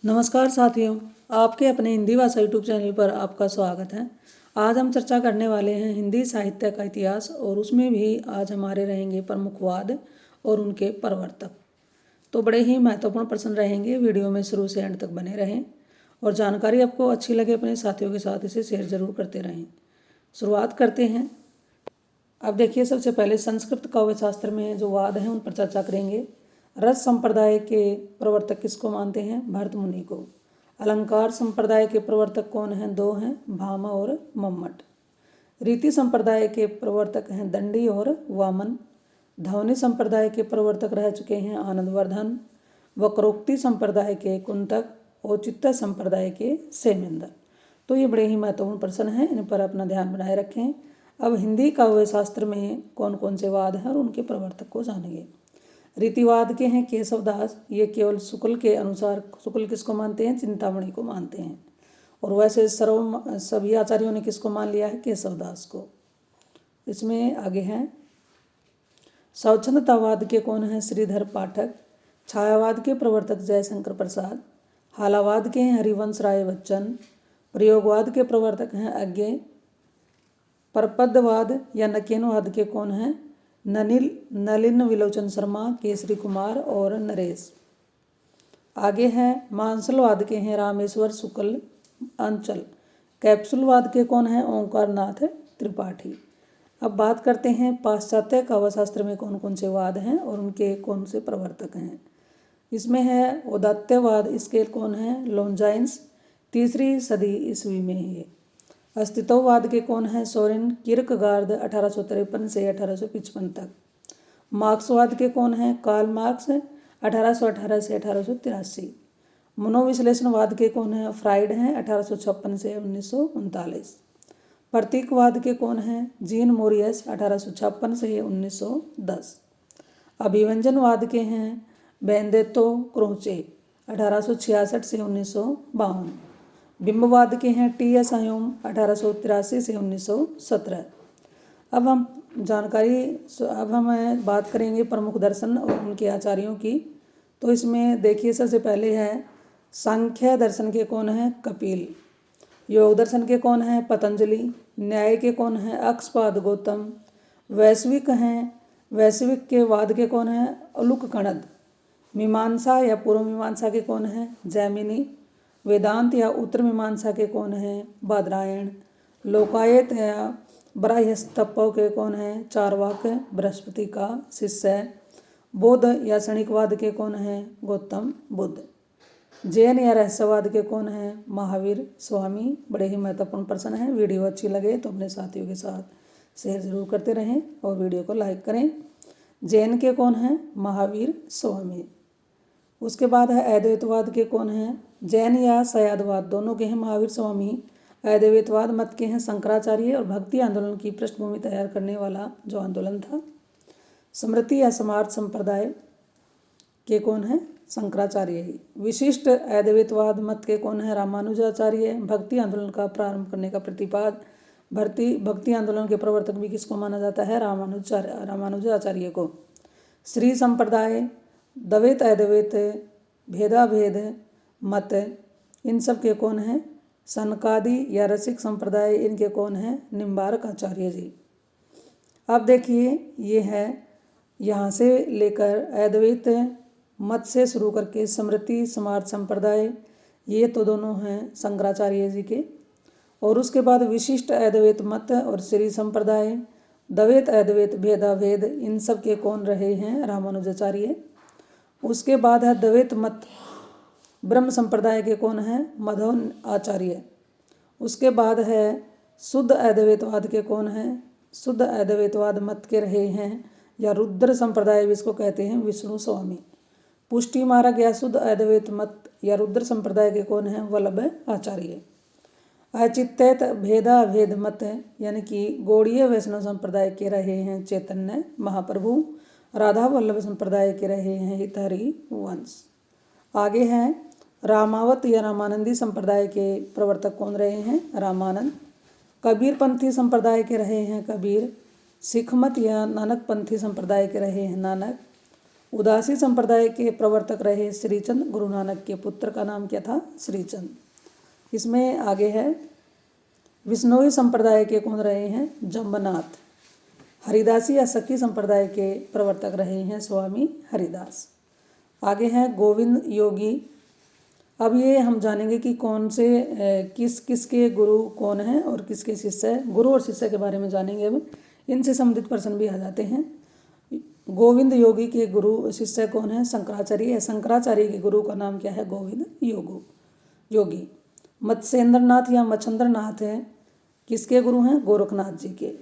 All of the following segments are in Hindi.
नमस्कार साथियों, आपके अपने हिंदी भाषा यूट्यूब चैनल पर आपका स्वागत है। आज हम चर्चा करने वाले हैं हिंदी साहित्य का इतिहास और उसमें भी आज हमारे रहेंगे प्रमुखवाद और उनके प्रवर्तक। तो बड़े ही महत्वपूर्ण प्रश्न रहेंगे, वीडियो में शुरू से अंत तक बने रहें और जानकारी आपको अच्छी लगे अपने साथियों के साथ इसे शेयर जरूर करते रहें। शुरुआत करते हैं। अब देखिए, सबसे पहले संस्कृत काव्यशास्त्र में जो वाद हैं उन पर चर्चा करेंगे। रस संप्रदाय के प्रवर्तक किसको मानते हैं? भरत मुनि को। अलंकार संप्रदाय के प्रवर्तक कौन हैं? दो हैं, भामा और मम्मट। रीति संप्रदाय के प्रवर्तक हैं दंडी और वामन। ध्वनि संप्रदाय के प्रवर्तक रह चुके हैं आनंदवर्धन। वक्रोक्ति संप्रदाय के कुंतक। औचित्य संप्रदाय के सेमेंद्र। तो ये बड़े ही महत्वपूर्ण प्रश्न हैं, इन पर अपना ध्यान बनाए रखें। अब हिंदी काव्यशास्त्र में कौन कौन से वाद हैं और उनके प्रवर्तक को जानेंगे। रीतिवाद के हैं केशवदास, ये केवल शुक्ल के अनुसार, शुक्ल किसको मानते हैं? चिंतामणि को मानते हैं। और वैसे सभी आचार्यों ने किसको मान लिया है? केशवदास को। इसमें आगे हैं स्वच्छंदतावाद के कौन हैं? श्रीधर पाठक। छायावाद के प्रवर्तक जयशंकर प्रसाद। हालावाद के हैं हरिवंश राय बच्चन। प्रयोगवाद के प्रवर्तक हैं अज्ञे। परपदवाद या नकेनवाद के कौन हैं? नलिन विलोचन शर्मा, केसरी कुमार और नरेश। आगे हैं मांसलवाद के हैं रामेश्वर शुक्ल अंचल। कैप्सूलवाद के कौन हैं? ओंकार नाथ त्रिपाठी। अब बात करते हैं पाश्चात्य काव्यशास्त्र में कौन कौन से वाद हैं और उनके कौन से प्रवर्तक हैं। इसमें है औदात्यवाद, इसके कौन हैं? लॉन्जाइन्स, 3री सदी ईस्वी में ये। अस्तित्ववाद के कौन हैं? सोरेन किर्कगार्ड, 1853 से 1855 तक। मार्क्सवाद के कौन हैं? कार्ल मार्क्स, 1818 से 1883। मनोविश्लेषणवाद के कौन हैं? फ्राइड हैं, 1856 से 1939। प्रतीकवाद के कौन हैं? जीन मोरियस, 1856 से 1910। अभिव्यंजनवाद के हैं बेनेदेत्तो क्रोचे, 1866 से 1952। बिंबवाद के हैं टी.एस. अयोम, 1883 से 1917। अब हम बात करेंगे प्रमुख दर्शन और उनके आचार्यों की। तो इसमें देखिए, सबसे पहले है सांख्य दर्शन के कौन हैं? कपिल। योग दर्शन के कौन हैं? पतंजलि। न्याय के कौन हैं? अक्षपाद गौतम। वैश्विक के वाद के कौन हैं? अलुक कणद। मीमांसा या पूर्व मीमांसा के कौन हैं? जैमिनी। वेदांत या उत्तर मीमांसा के कौन हैं? बादरायण। लोकायत या बराह्यस्तव के कौन हैं? चारवाक, बृहस्पति का शिष्य। बौद्ध या क्षणिकवाद के कौन हैं? गौतम बुद्ध। जैन या रहस्यवाद के कौन हैं? महावीर स्वामी। बड़े ही महत्वपूर्ण प्रश्न हैं। वीडियो अच्छी लगे तो अपने साथियों के साथ शेयर जरूर करते रहें और वीडियो को लाइक करें। जैन के कौन हैं? महावीर स्वामी। उसके बाद है अद्वैतवाद के कौन हैं? जैन या शयादवाद, दोनों के हैं महावीर स्वामी। अद्वैतवाद मत के हैं शंकराचार्य और भक्ति आंदोलन की पृष्ठभूमि तैयार करने वाला जो आंदोलन था। स्मृति या समार्थ संप्रदाय के कौन है? शंकराचार्य ही। विशिष्ट अद्वैतवाद मत के कौन है? रामानुजाचार्य। भक्ति आंदोलन का प्रारंभ करने का प्रतिपाद भक्ति आंदोलन के प्रवर्तक भी किसको माना जाता है? रामानुजाचार्य को। श्री संप्रदाय, द्वैत अद्वैत, भेदाभेद मत, इन सब के कौन हैं? सनकादि या रसिक संप्रदाय, इनके कौन हैं? निम्बारक आचार्य जी। अब देखिए, ये है यहाँ से लेकर अद्वैत मत से शुरू करके स्मृति समार्थ संप्रदाय, ये तो दोनों हैं शंकराचार्य जी के। और उसके बाद विशिष्ट अद्वैत मत और श्री संप्रदाय, द्वैत अद्वैत, भेदाभेद, इन सब के कौन रहे हैं? रामानुजाचार्य। उसके बाद है द्वैत मत ब्रह्म संप्रदाय के कौन हैं? माधव आचार्य। उसके बाद है शुद्ध अद्वैतवाद के कौन हैं? शुद्ध अद्वैतवाद मत के रहे हैं या रुद्र संप्रदाय भी इसको कहते हैं, विष्णु स्वामी। पुष्टि मार्ग या शुद्ध अद्वैत मत या रुद्र संप्रदाय के कौन हैं? वल्लभ आचार्य। अचित्यत भेदाभेद मत यानी कि गौड़ीय वैष्णव संप्रदाय के रहे हैं चैतन्य महाप्रभु। राधा वल्लभ संप्रदाय के रहे हैं हितहरि वंश। आगे हैं रामावत या रामानंदी संप्रदाय के प्रवर्तक कौन रहे हैं? रामानंद। कबीर पंथी संप्रदाय के रहे हैं कबीर। सिख मत या नानक पंथी संप्रदाय के रहे हैं नानक। उदासी संप्रदाय के प्रवर्तक रहे श्रीचंद गुरु नानक के पुत्र का नाम क्या था? श्रीचंद। इसमें आगे है विष्णोई संप्रदाय के कौन रहे हैं? जम्बनाथ। हरिदासी या सखी संप्रदाय के प्रवर्तक रहे हैं स्वामी हरिदास। आगे है गोविंद योगी। अब ये हम जानेंगे कि कौन से किसके गुरु कौन हैं और किसके शिष्य हैं। गुरु और शिष्य के बारे में जानेंगे। अब इनसे संबंधित प्रश्न भी आ जाते हैं। गोविंद योगी के गुरु शिष्य कौन है? शंकराचार्य। शंकराचार्य के गुरु का नाम क्या है? गोविंद योगी। मत्स्येंद्रनाथ या मच्छंद्रनाथ है किसके गुरु हैं? गोरखनाथ जी के।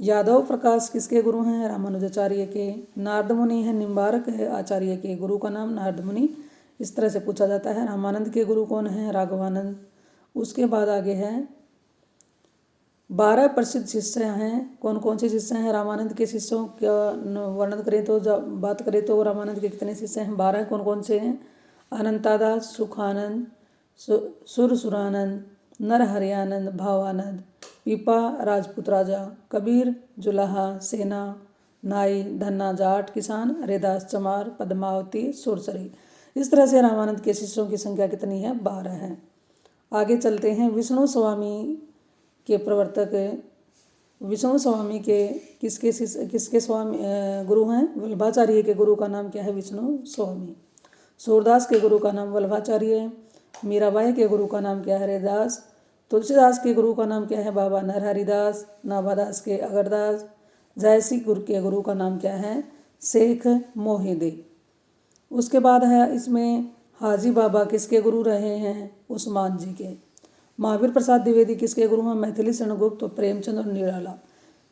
यादव प्रकाश किसके गुरु हैं? रामानुजाचार्य के। नारद मुनि है निम्बारक है आचार्य के गुरु का नाम नारद मुनि। इस तरह से पूछा जाता है। रामानंद के गुरु कौन है? राघवानंद। उसके बाद आगे है 12 प्रसिद्ध शिष्य हैं। कौन कौन से शिष्य हैं? रामानंद के शिष्यों का वर्णन करें तो बात करें तो रामानंद के कितने शिष्य हैं? 12। कौन कौन से हैं? अनंतादास, सुखानंद, सुरसुरानंद, नरहरियानंद, भावानंद, पीपा राजपूत राजा, कबीर, जुलाहा, सेना, नाई, धन्ना जाट किसान, हरिदास चमार, पद्मावती, सुरसरी। इस तरह से रामानंद के शिष्यों की संख्या कितनी है? 12 है। आगे चलते हैं। विष्णु स्वामी के प्रवर्तक विष्णु स्वामी के किसके स्वामी गुरु हैं? वल्लभाचार्य के गुरु का नाम क्या है? विष्णु स्वामी। सूरदास के गुरु का नाम वल्लभाचार्य। मीराबाई के गुरु का नाम क्या है? हरिदास। तुलसीदास के गुरु का नाम क्या है? बाबा नरहरिदास। नाभादास के अगरदास। जयसी गुरु के गुरु का नाम क्या है? शेख मोहिदे। उसके बाद है इसमें हाजी बाबा किसके गुरु रहे हैं? उस्मान जी के। महावीर प्रसाद द्विवेदी किसके गुरु हैं? मैथिली शरण गुप्त, प्रेमचंद और निराला।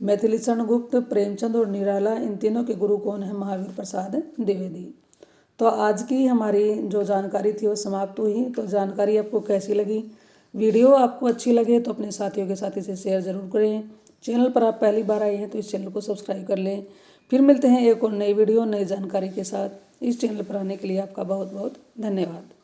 मैथिली शरण गुप्त, प्रेमचंद और निराला, इन तीनों के गुरु कौन है? महावीर प्रसाद द्विवेदी। तो आज की हमारी जो जानकारी थी वो समाप्त हुई। तो जानकारी आपको कैसी लगी? वीडियो आपको अच्छी लगे तो अपने साथियों के साथ इसे शेयर जरूर करें। चैनल पर आप पहली बार आए हैं तो इस चैनल को सब्सक्राइब कर लें। फिर मिलते हैं एक और नई वीडियो नई जानकारी के साथ। इस चैनल पर आने के लिए आपका बहुत बहुत धन्यवाद।